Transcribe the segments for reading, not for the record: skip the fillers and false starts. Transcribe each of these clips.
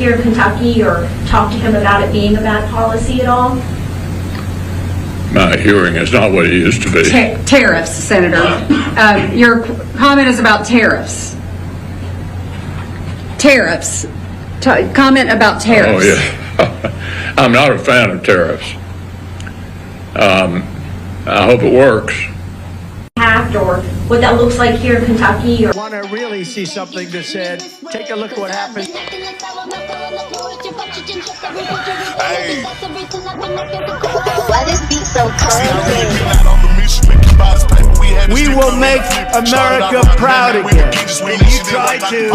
here in Kentucky or talk to him about it being a bad policy at all? My hearing is not what it used to be. Tariffs, Senator. Your comment is about tariffs. Tariffs. Comment about tariffs. Oh, yeah. I'm not a fan of tariffs. I hope it works. Or what that looks like here in Kentucky? Or Want to really see something that said, take a look at what happened. Hey. Why this beat so cold? We will make America proud again. And you try to.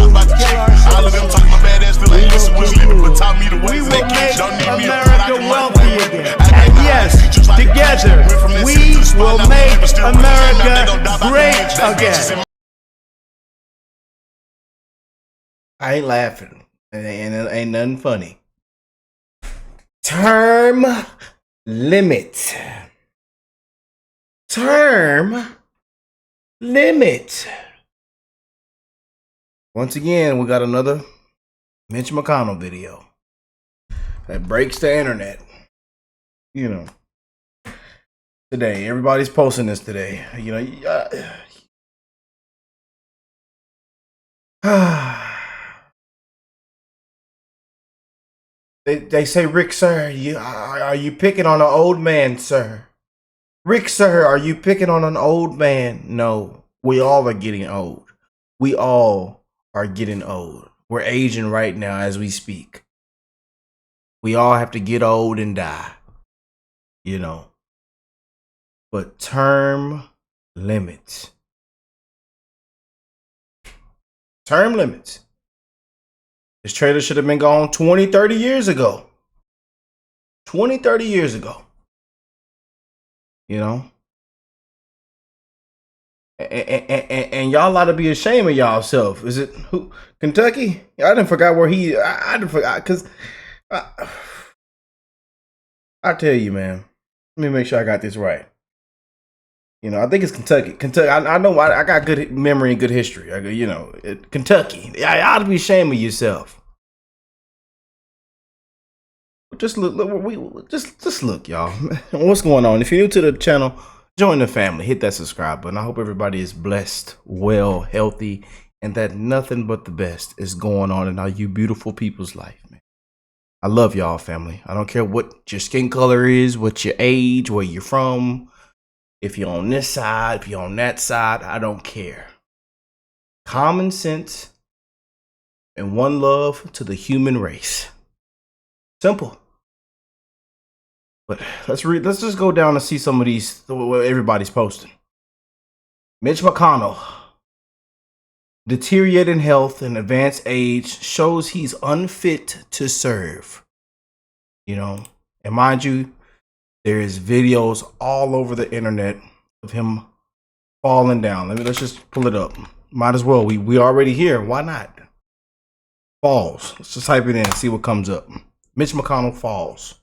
We will make America wealthy again. And yes, together, we will make America great again. I ain't laughing. And it ain't nothing funny. Term limit. Term limit. Once again, we got another Mitch McConnell video that breaks the internet. You know, today, everybody's posting this today. You know, They say, Rick, sir, are you picking on an old man, sir? Rick, sir, are you picking on an old man? No, we all are getting old. We all are getting old. We're aging right now as we speak. We all have to get old and die, you know. But term limits. Term limits. This trailer should have been gone 20, 30 years ago. 20, 30 years ago. You know? And y'all ought to be ashamed of y'all self. Is it who? Kentucky? I didn't forgot where he. I didn't forgot because I tell you, man. Let me make sure I got this right. You know, I think it's Kentucky. Kentucky. I know I got good memory and good history. You know, Kentucky. I ought to be ashamed of yourself. Just look. Just look, y'all. What's going on? If you're new to the channel, join the family. Hit that subscribe button. I hope everybody is blessed, well, healthy, and that nothing but the best is going on in all you beautiful people's life, man. I love y'all, family. I don't care what your skin color is, what your age, where you're from. If you're on this side, if you're on that side, I don't care. Common sense and one love to the human race. Simple. But let's just go down and see some of these, what everybody's posting. Mitch McConnell. Deteriorating health and advanced age shows he's unfit to serve. You know, and mind you, there is videos all over the internet of him falling down. Let's just pull it up. Might as well. We already here. Why not? Falls. Let's just type it in and see what comes up. Mitch McConnell falls.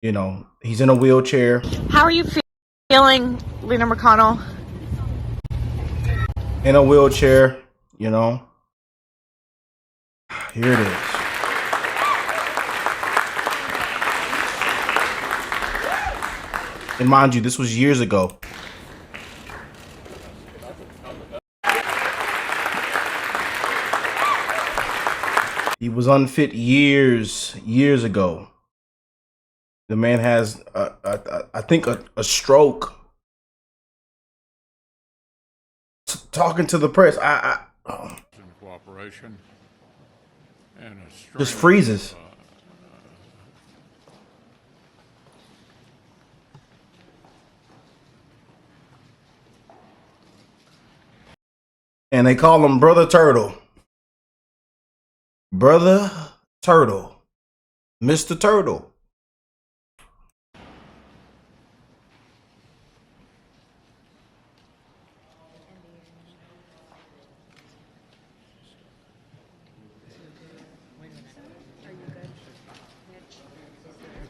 You know, he's in a wheelchair. How are you feeling, Leader McConnell? In a wheelchair, you know. Here it is. And mind you, this was years ago. He was unfit years ago. The man has, I think, a stroke. Talking to the press, Cooperation and a just freezes. And they call him Brother Turtle. Brother Turtle. Mr. Turtle.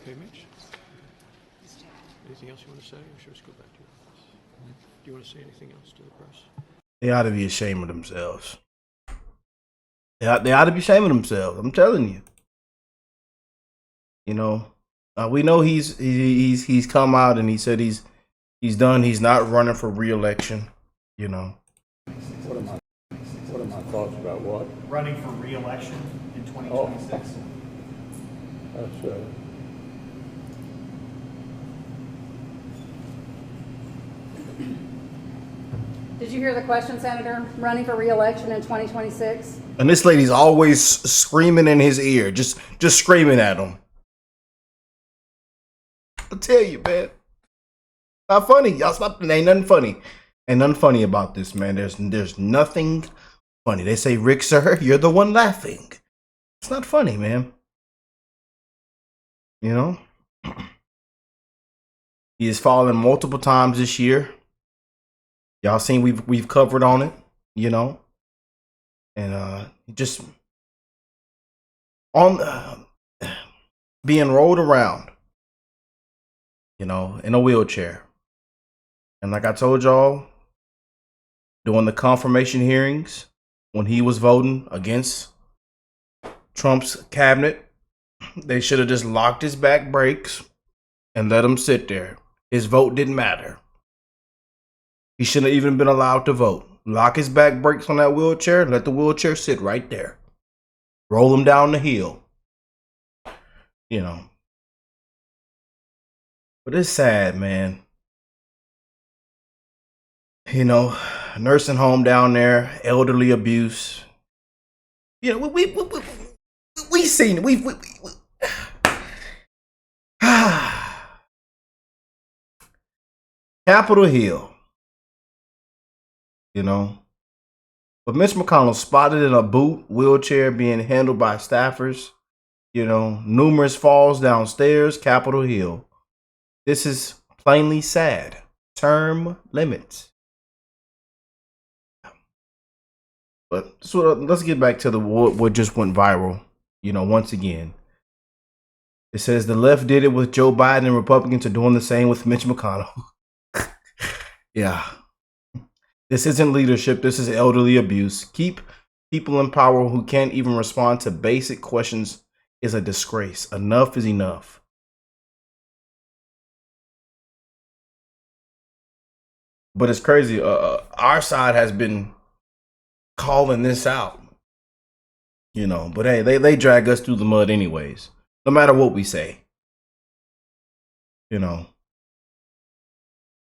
Okay, Mitch? Anything else you want to say, or should we just go back to your office? Do you want to say anything else to the press? They ought to be ashamed of themselves. They ought to be ashamed of themselves. I'm telling you. You know, we know he's come out and he said he's done. He's not running for re-election. You know. What are my thoughts about what? Running for re-election in 2026. That's Did you hear the question, Senator? Running for re-election in 2026? And this lady's always screaming in his ear, just screaming at him. I tell you, man, not funny. Y'all stop. Ain't nothing funny. Ain't nothing funny about this, man. There's nothing funny. They say, Rick, sir, you're the one laughing. It's not funny, man. You know, he has fallen multiple times this year. Y'all seen we've covered on it, you know, and just on being rolled around, you know, in a wheelchair. And like I told y'all, during the confirmation hearings, when he was voting against Trump's cabinet, they should have just locked his back brakes and let him sit there. His vote didn't matter. He shouldn't have even been allowed to vote. Lock his back brakes on that wheelchair and let the wheelchair sit right there. Roll him down the hill. You know. But it's sad, man. You know, nursing home down there, elderly abuse. You know, we seen it. Capitol Hill. You know, but Mitch McConnell spotted in a boot wheelchair being handled by staffers. You know, numerous falls downstairs, Capitol Hill. This is plainly sad. Term limits. But so let's get back to what just went viral. You know, once again, it says the left did it with Joe Biden and Republicans are doing the same with Mitch McConnell. Yeah. This isn't leadership. This is elderly abuse. Keep people in power who can't even respond to basic questions is a disgrace. Enough is enough. But it's crazy. Our side has been calling this out. You know, but hey, they drag us through the mud anyways. No matter what we say. You know.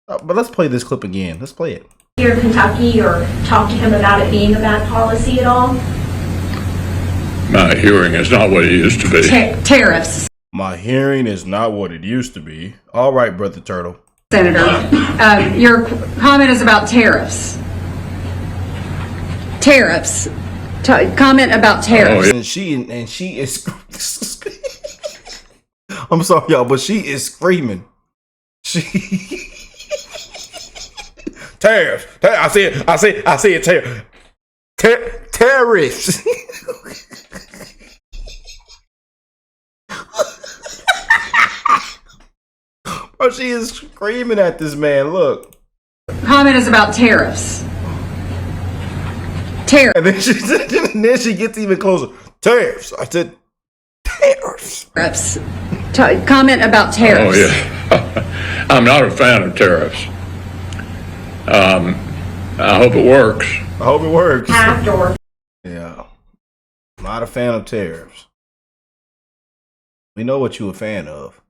But let's play this clip again. Let's play it. Here in Kentucky, or talk to him about it being a bad policy at all? My hearing is not what it used to be. Tariffs. My hearing is not what it used to be. All right, Brother Turtle. Senator, your comment is about tariffs. Tariffs. Comment about tariffs. Oh, yeah. And she is. I'm sorry, y'all, but she is screaming. She. Tariffs. I see it. Tariffs. Bro, she is screaming at this man. Look. Comment is about tariffs. Tariffs. And then she gets even closer. Tariffs. I said tariffs. Tariffs. Comment about tariffs. Oh, yeah. I'm not a fan of tariffs. I hope it works. I hope it works. Or Yeah. Not a fan of tariffs. We know what you're a fan of.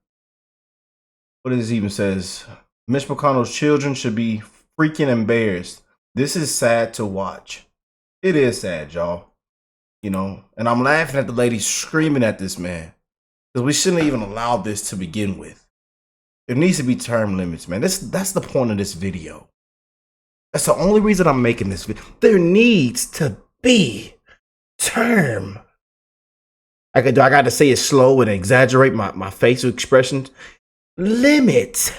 What it even says, Mitch McConnell's children should be freaking embarrassed. This is sad to watch. It is sad, y'all. You know, and I'm laughing at the lady screaming at this man. Because we shouldn't even allow this to begin with. There needs to be term limits, man. That's the point of this video. That's the only reason I'm making this video. There needs to be term. I got to say it slow and exaggerate my facial expressions. Limit.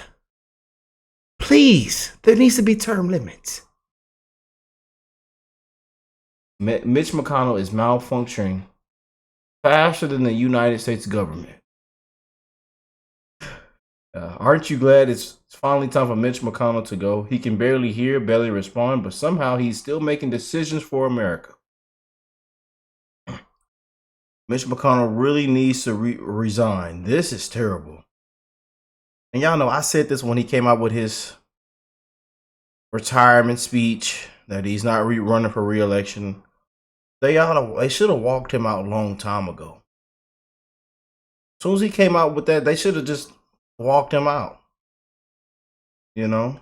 Please. There needs to be term limits. Mitch McConnell is malfunctioning faster than the United States government. Aren't you glad it's finally time for Mitch McConnell to go? He can barely hear, barely respond, but somehow he's still making decisions for America. Mitch McConnell really needs to resign. This is terrible. And y'all know I said this when he came out with his retirement speech that he's not running for re-election. They should have walked him out a long time ago. As soon as he came out with that, they should have just walked him out. You know?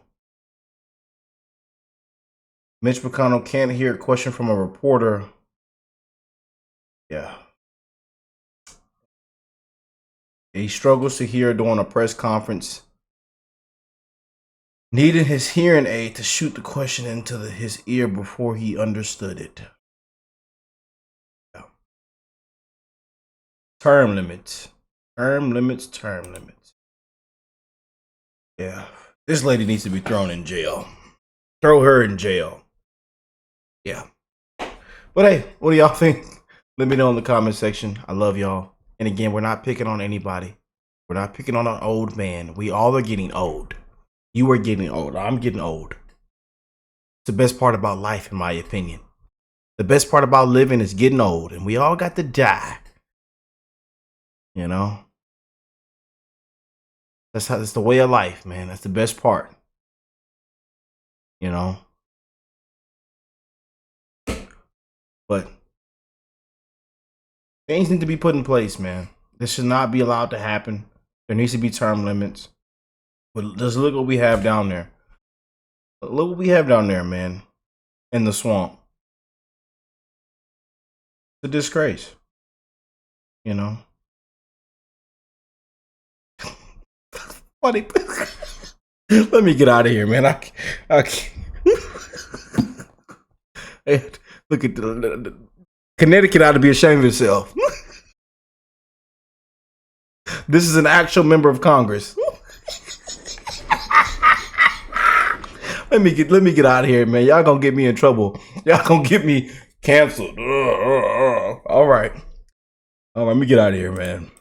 Mitch McConnell can't hear a question from a reporter. Yeah. He struggles to hear during a press conference, needing his hearing aid to shoot the question into his ear before he understood it. Yeah. Term limits. Term limits, term limits. Yeah. This lady needs to be thrown in jail. Throw her in jail. Yeah. But hey, what do y'all think? Let me know in the comment section. I love y'all. And again, we're not picking on anybody. We're not picking on an old man. We all are getting old. You are getting old. I'm getting old. It's the best part about life, in my opinion. The best part about living is getting old. And we all got to die. You know? That's the way of life, man. That's the best part. You know? But things need to be put in place, man. This should not be allowed to happen. There needs to be term limits. But just look what we have down there. Look what we have down there, man. In the swamp. It's a disgrace. You know? Funny. Let me get out of here, man. I can't. Hey, look at the Connecticut ought to be ashamed of itself. This is an actual member of Congress. Let me get out of here, man. Y'all gonna get me in trouble. Y'all gonna get me canceled. All right. Let me get out of here, man.